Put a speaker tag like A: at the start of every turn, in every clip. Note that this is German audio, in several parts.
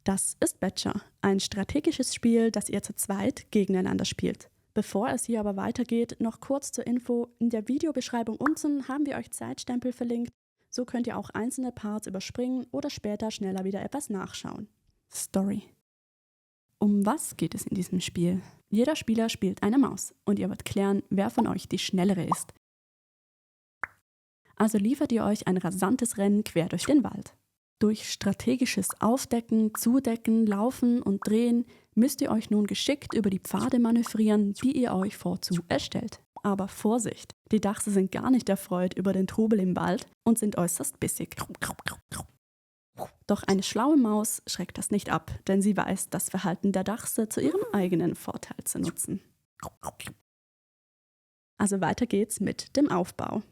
A: Das ist Betscher, ein strategisches Spiel, das ihr zu zweit gegeneinander spielt. Bevor es hier aber weitergeht, noch kurz zur Info. In der Videobeschreibung unten haben wir euch Zeitstempel verlinkt. So könnt ihr auch einzelne Parts überspringen oder später schneller wieder etwas nachschauen. Story. Um was geht es in diesem Spiel? Jeder Spieler spielt eine Maus und ihr wollt klären, wer von euch die schnellere ist. Also liefert ihr euch ein rasantes Rennen quer durch den Wald. Durch strategisches Aufdecken, Zudecken, Laufen und Drehen müsst ihr euch nun geschickt über die Pfade manövrieren, die ihr euch vorzu erstellt. Aber Vorsicht, die Dachse sind gar nicht erfreut über den Trubel im Wald und sind äußerst bissig. Doch eine schlaue Maus schreckt das nicht ab, denn sie weiß, das Verhalten der Dachse zu ihrem eigenen Vorteil zu nutzen. Also weiter geht's mit dem Aufbau.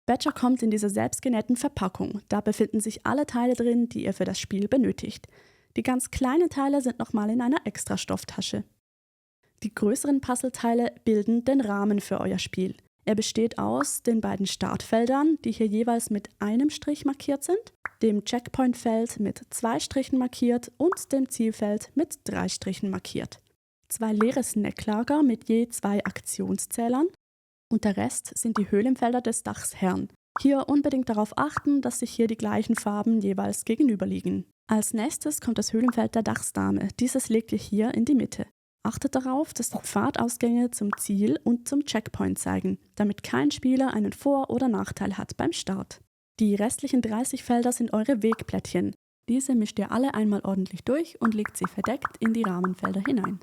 A: Betscher kommt in dieser selbstgenähten Verpackung. Da befinden sich alle Teile drin, die ihr für das Spiel benötigt. Die ganz kleinen Teile sind nochmal in einer Extra-Stofftasche. Die größeren Puzzleteile bilden den Rahmen für euer Spiel. Er besteht aus den beiden Startfeldern, die hier jeweils mit einem Strich markiert sind, dem Checkpoint-Feld mit 2 Strichen markiert und dem Zielfeld mit 3 Strichen markiert. 2 leere Snacklager mit je 2 Aktionszählern und der Rest sind die Höhlenfelder des Dachsherrn. Hier unbedingt darauf achten, dass sich hier die gleichen Farben jeweils gegenüberliegen. Als nächstes kommt das Höhlenfeld der Dachsdame. Dieses legt ihr hier in die Mitte. Achtet darauf, dass die Pfadausgänge zum Ziel und zum Checkpoint zeigen, damit kein Spieler einen Vor- oder Nachteil hat beim Start. Die restlichen 30 Felder sind eure Wegplättchen. Diese mischt ihr alle einmal ordentlich durch und legt sie verdeckt in die Rahmenfelder hinein.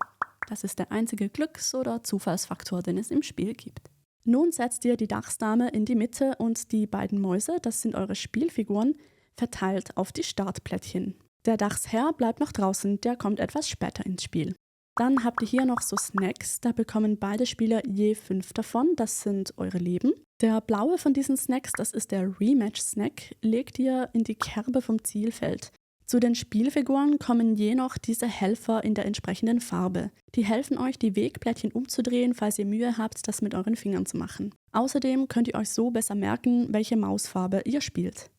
A: Das ist der einzige Glücks- oder Zufallsfaktor, den es im Spiel gibt. Nun setzt ihr die Dachsdame in die Mitte und die beiden Mäuse, das sind eure Spielfiguren, verteilt auf die Startplättchen. Der Dachsherr bleibt noch draußen, der kommt etwas später ins Spiel. Dann habt ihr hier noch so Snacks, da bekommen beide Spieler je 5 davon, das sind eure Leben. Der blaue von diesen Snacks, das ist der Rematch-Snack, legt ihr in die Kerbe vom Zielfeld. Zu den Spielfiguren kommen je noch diese Helfer in der entsprechenden Farbe. Die helfen euch, die Wegplättchen umzudrehen, falls ihr Mühe habt, das mit euren Fingern zu machen. Außerdem könnt ihr euch so besser merken, welche Mausfarbe ihr spielt.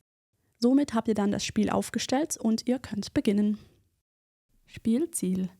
A: Somit habt ihr dann das Spiel aufgestellt und ihr könnt beginnen. Spielziel.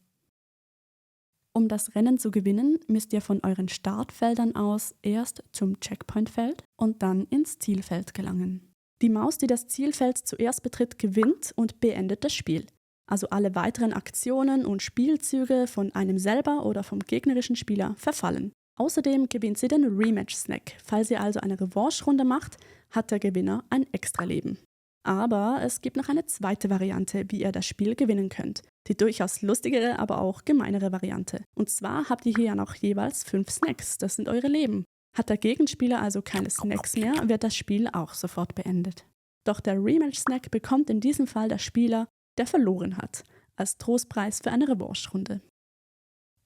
A: Um das Rennen zu gewinnen, müsst ihr von euren Startfeldern aus erst zum Checkpointfeld und dann ins Zielfeld gelangen. Die Maus, die das Zielfeld zuerst betritt, gewinnt und beendet das Spiel. Also alle weiteren Aktionen und Spielzüge von einem selber oder vom gegnerischen Spieler verfallen. Außerdem gewinnt sie den Rematch-Snack. Falls ihr also eine Revanche-Runde macht, hat der Gewinner ein Extra-Leben. Aber es gibt noch eine zweite Variante, wie ihr das Spiel gewinnen könnt. Die durchaus lustigere, aber auch gemeinere Variante. Und zwar habt ihr hier ja noch jeweils 5 Snacks. Das sind eure Leben. Hat der Gegenspieler also keine Snacks mehr, wird das Spiel auch sofort beendet. Doch der Rematch-Snack bekommt in diesem Fall der Spieler, der verloren hat, als Trostpreis für eine Revanche-Runde.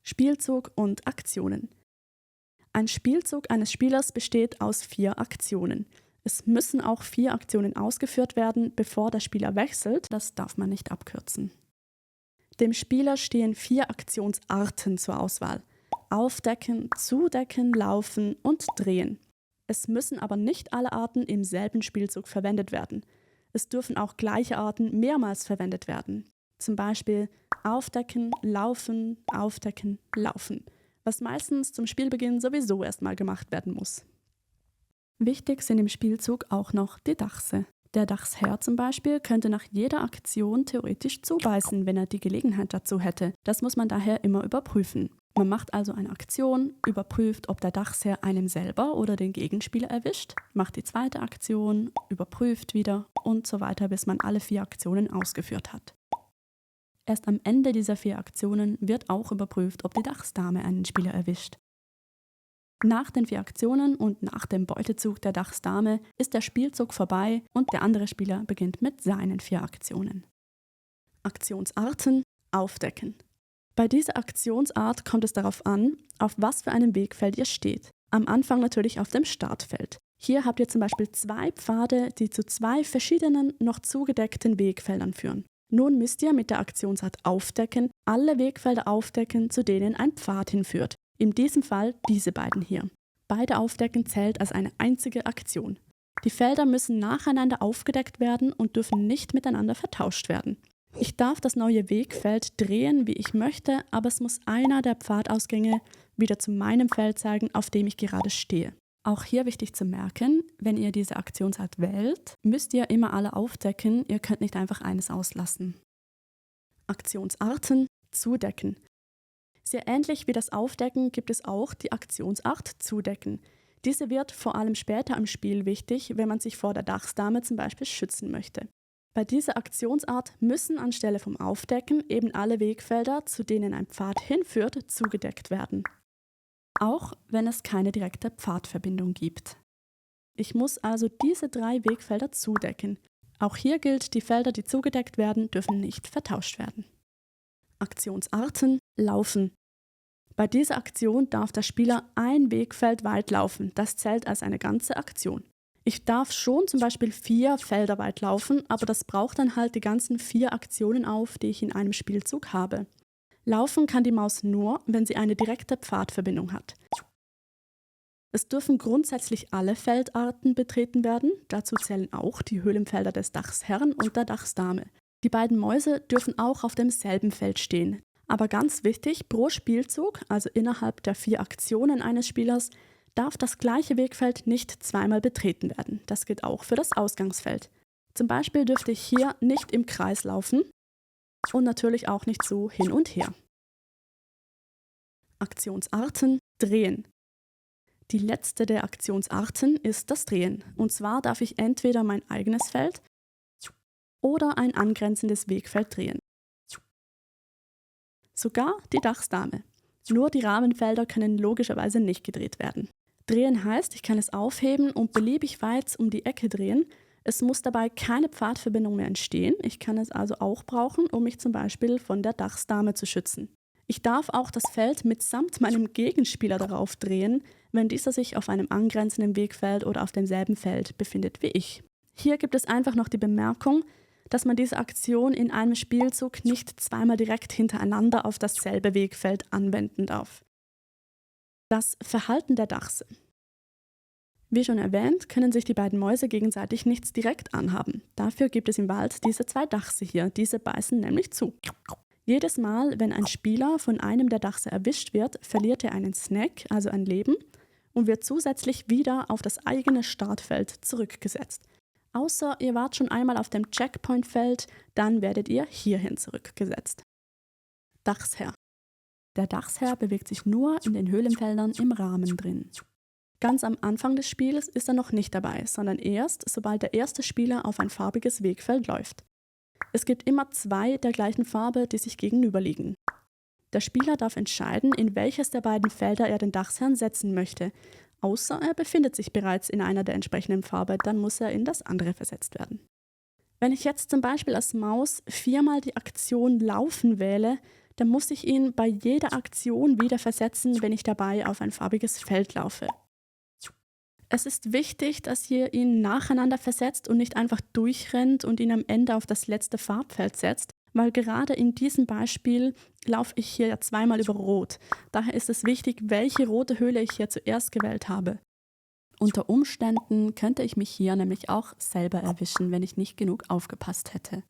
A: Spielzug und Aktionen. Ein Spielzug eines Spielers besteht aus 4 Aktionen. Es müssen auch 4 Aktionen ausgeführt werden, bevor der Spieler wechselt. Das darf man nicht abkürzen. Dem Spieler stehen 4 Aktionsarten zur Auswahl. Aufdecken, zudecken, laufen und drehen. Es müssen aber nicht alle Arten im selben Spielzug verwendet werden. Es dürfen auch gleiche Arten mehrmals verwendet werden. Zum Beispiel aufdecken, laufen, was meistens zum Spielbeginn sowieso erstmal gemacht werden muss. Wichtig sind im Spielzug auch noch die Dachse. Der Dachsherr zum Beispiel könnte nach jeder Aktion theoretisch zubeißen, wenn er die Gelegenheit dazu hätte. Das muss man daher immer überprüfen. Man macht also eine Aktion, überprüft, ob der Dachsherr einem selber oder den Gegenspieler erwischt, macht die zweite Aktion, überprüft wieder und so weiter, bis man alle 4 Aktionen ausgeführt hat. Erst am Ende dieser 4 Aktionen wird auch überprüft, ob die Dachsdame einen Spieler erwischt. Nach den 4 Aktionen und nach dem Beutezug der Dachsdame ist der Spielzug vorbei und der andere Spieler beginnt mit seinen 4 Aktionen. Aktionsarten: Aufdecken. Bei dieser Aktionsart kommt es darauf an, auf was für einem Wegfeld ihr steht. Am Anfang natürlich auf dem Startfeld. Hier habt ihr zum Beispiel 2 Pfade, die zu 2 verschiedenen, noch zugedeckten Wegfeldern führen. Nun müsst ihr mit der Aktionsart Aufdecken alle Wegfelder aufdecken, zu denen ein Pfad hinführt. In diesem Fall diese beiden hier. Beide Aufdecken zählt als eine einzige Aktion. Die Felder müssen nacheinander aufgedeckt werden und dürfen nicht miteinander vertauscht werden. Ich darf das neue Wegfeld drehen, wie ich möchte, aber es muss einer der Pfadausgänge wieder zu meinem Feld zeigen, auf dem ich gerade stehe. Auch hier wichtig zu merken, wenn ihr diese Aktionsart wählt, müsst ihr immer alle aufdecken, ihr könnt nicht einfach eines auslassen. Aktionsarten zudecken. Sehr ähnlich wie das Aufdecken gibt es auch die Aktionsart Zudecken. Diese wird vor allem später im Spiel wichtig, wenn man sich vor der Dachsdame zum Beispiel schützen möchte. Bei dieser Aktionsart müssen anstelle vom Aufdecken eben alle Wegfelder, zu denen ein Pfad hinführt, zugedeckt werden. Auch wenn es keine direkte Pfadverbindung gibt. Ich muss also diese 3 Wegfelder zudecken. Auch hier gilt, die Felder, die zugedeckt werden, dürfen nicht vertauscht werden. Aktionsarten laufen. Bei dieser Aktion darf der Spieler ein Wegfeld weit laufen. Das zählt als eine ganze Aktion. Ich darf schon zum Beispiel 4 Felder weit laufen, aber das braucht dann halt die ganzen 4 Aktionen auf, die ich in einem Spielzug habe. Laufen kann die Maus nur, wenn sie eine direkte Pfadverbindung hat. Es dürfen grundsätzlich alle Feldarten betreten werden, dazu zählen auch die Höhlenfelder des Dachsherrn und der Dachsdame. Die beiden Mäuse dürfen auch auf demselben Feld stehen. Aber ganz wichtig, pro Spielzug, also innerhalb der 4 Aktionen eines Spielers, darf das gleiche Wegfeld nicht zweimal betreten werden. Das gilt auch für das Ausgangsfeld. Zum Beispiel dürfte ich hier nicht im Kreis laufen und natürlich auch nicht so hin und her. Aktionsarten drehen. Die letzte der Aktionsarten ist das Drehen. Und zwar darf ich entweder mein eigenes Feld oder ein angrenzendes Wegfeld drehen. Sogar die Dachsdame. Nur die Rahmenfelder können logischerweise nicht gedreht werden. Drehen heißt, ich kann es aufheben und beliebig weit um die Ecke drehen. Es muss dabei keine Pfadverbindung mehr entstehen. Ich kann es also auch brauchen, um mich zum Beispiel von der Dachsdame zu schützen. Ich darf auch das Feld mitsamt meinem Gegenspieler darauf drehen, wenn dieser sich auf einem angrenzenden Wegfeld oder auf demselben Feld befindet wie ich. Hier gibt es einfach noch die Bemerkung, dass man diese Aktion in einem Spielzug nicht zweimal direkt hintereinander auf dasselbe Wegfeld anwenden darf. Das Verhalten der Dachse. Wie schon erwähnt, können sich die beiden Mäuse gegenseitig nichts direkt anhaben. Dafür gibt es im Wald diese 2 Dachse hier, diese beißen nämlich zu. Jedes Mal, wenn ein Spieler von einem der Dachse erwischt wird, verliert er einen Snack, also ein Leben, und wird zusätzlich wieder auf das eigene Startfeld zurückgesetzt. Außer ihr wart schon einmal auf dem Checkpoint-Feld, dann werdet ihr hierhin zurückgesetzt. Dachsherr. Der Dachsherr bewegt sich nur in den Höhlenfeldern im Rahmen drin. Ganz am Anfang des Spiels ist er noch nicht dabei, sondern erst, sobald der erste Spieler auf ein farbiges Wegfeld läuft. Es gibt immer 2 der gleichen Farbe, die sich gegenüberliegen. Der Spieler darf entscheiden, in welches der beiden Felder er den Dachsherrn setzen möchte. Außer er befindet sich bereits in einer der entsprechenden Farbe, dann muss er in das andere versetzt werden. Wenn ich jetzt zum Beispiel als Maus 4-mal die Aktion Laufen wähle, dann muss ich ihn bei jeder Aktion wieder versetzen, wenn ich dabei auf ein farbiges Feld laufe. Es ist wichtig, dass ihr ihn nacheinander versetzt und nicht einfach durchrennt und ihn am Ende auf das letzte Farbfeld setzt, weil gerade in diesem Beispiel laufe ich hier ja 2-mal über Rot. Daher ist es wichtig, welche rote Höhle ich hier zuerst gewählt habe. Unter Umständen könnte ich mich hier nämlich auch selber erwischen, wenn ich nicht genug aufgepasst hätte.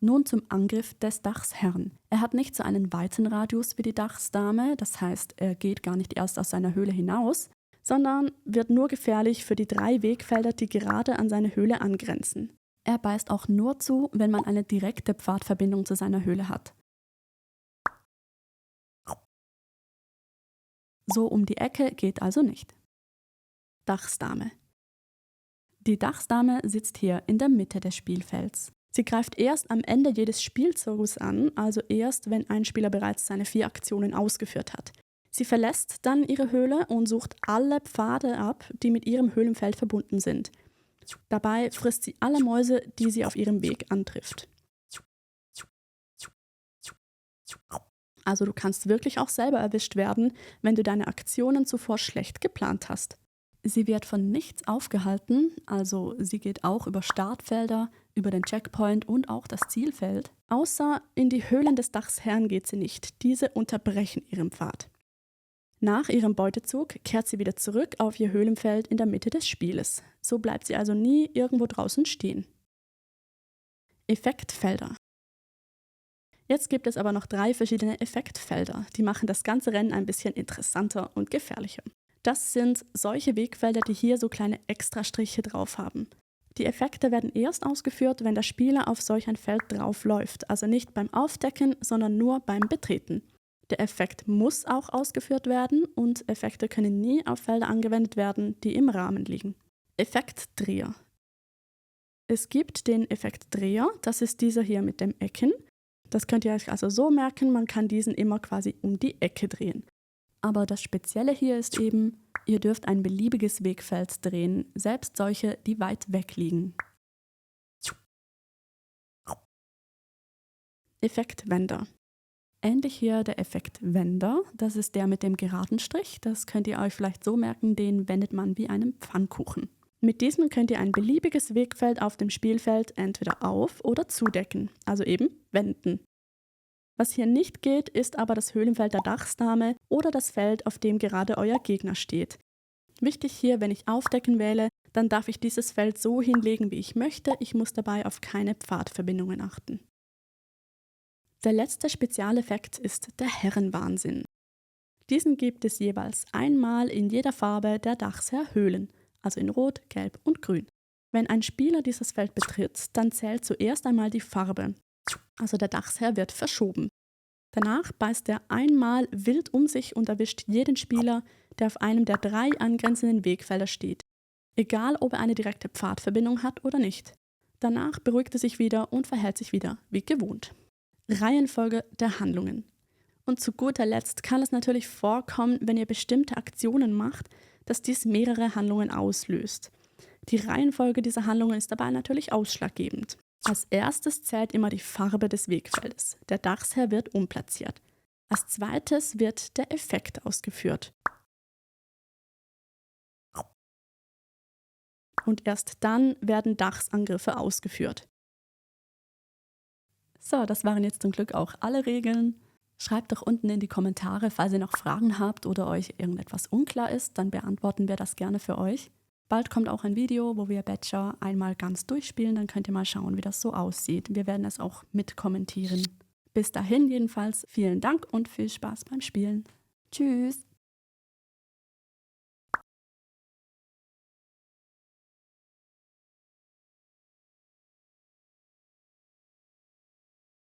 A: Nun zum Angriff des Dachsherrn. Er hat nicht so einen weiten Radius wie die Dachsdame, das heißt, er geht gar nicht erst aus seiner Höhle hinaus, sondern wird nur gefährlich für die 3 Wegfelder, die gerade an seine Höhle angrenzen. Er beißt auch nur zu, wenn man eine direkte Pfadverbindung zu seiner Höhle hat. So um die Ecke geht also nicht. Dachsdame. Die Dachsdame sitzt hier in der Mitte des Spielfelds. Sie greift erst am Ende jedes Spielzuges an, also erst, wenn ein Spieler bereits seine 4 Aktionen ausgeführt hat. Sie verlässt dann ihre Höhle und sucht alle Pfade ab, die mit ihrem Höhlenfeld verbunden sind. Dabei frisst sie alle Mäuse, die sie auf ihrem Weg antrifft. Also du kannst wirklich auch selber erwischt werden, wenn du deine Aktionen zuvor schlecht geplant hast. Sie wird von nichts aufgehalten, also sie geht auch über Startfelder, über den Checkpoint und auch das Zielfeld. Außer in die Höhlen des Dachsherrn geht sie nicht, diese unterbrechen ihren Pfad. Nach ihrem Beutezug kehrt sie wieder zurück auf ihr Höhlenfeld in der Mitte des Spieles. So bleibt sie also nie irgendwo draußen stehen. Effektfelder. Jetzt gibt es aber noch 3 verschiedene Effektfelder. Die machen das ganze Rennen ein bisschen interessanter und gefährlicher. Das sind solche Wegfelder, die hier so kleine Extrastriche drauf haben. Die Effekte werden erst ausgeführt, wenn der Spieler auf solch ein Feld drauf läuft, also nicht beim Aufdecken, sondern nur beim Betreten. Der Effekt muss auch ausgeführt werden und Effekte können nie auf Felder angewendet werden, die im Rahmen liegen. Effektdreher. Es gibt den Effektdreher, das ist dieser hier mit dem Ecken. Das könnt ihr euch also so merken, man kann diesen immer quasi um die Ecke drehen. Aber das Spezielle hier ist eben, ihr dürft ein beliebiges Wegfeld drehen, selbst solche, die weit weg liegen. Effektwender. Ähnlich hier der Effektwender, das ist der mit dem geraden Strich. Das könnt ihr euch vielleicht so merken, den wendet man wie einen Pfannkuchen. Mit diesem könnt ihr ein beliebiges Wegfeld auf dem Spielfeld entweder auf- oder zudecken, also eben wenden. Was hier nicht geht, ist aber das Höhlenfeld der Dachsdame oder das Feld, auf dem gerade euer Gegner steht. Wichtig hier, wenn ich Aufdecken wähle, dann darf ich dieses Feld so hinlegen, wie ich möchte. Ich muss dabei auf keine Pfadverbindungen achten. Der letzte Spezialeffekt ist der Herrenwahnsinn. Diesen gibt es jeweils einmal in jeder Farbe der Dachsherr Höhlen, also in Rot, Gelb und Grün. Wenn ein Spieler dieses Feld betritt, dann zählt zuerst einmal die Farbe, also der Dachsherr wird verschoben. Danach beißt er einmal wild um sich und erwischt jeden Spieler, der auf einem der 3 angrenzenden Wegfelder steht, egal ob er eine direkte Pfadverbindung hat oder nicht. Danach beruhigt er sich wieder und verhält sich wieder wie gewohnt. Reihenfolge der Handlungen. Und zu guter Letzt kann es natürlich vorkommen, wenn ihr bestimmte Aktionen macht, dass dies mehrere Handlungen auslöst. Die Reihenfolge dieser Handlungen ist dabei natürlich ausschlaggebend. Als erstes zählt immer die Farbe des Wegfeldes. Der Dachsherr wird umplatziert. Als zweites wird der Effekt ausgeführt. Und erst dann werden Dachsangriffe ausgeführt. So, das waren jetzt zum Glück auch alle Regeln. Schreibt doch unten in die Kommentare, falls ihr noch Fragen habt oder euch irgendetwas unklar ist, dann beantworten wir das gerne für euch. Bald kommt auch ein Video, wo wir Badger einmal ganz durchspielen, dann könnt ihr mal schauen, wie das so aussieht. Wir werden es auch mit kommentieren. Bis dahin jedenfalls vielen Dank und viel Spaß beim Spielen. Tschüss!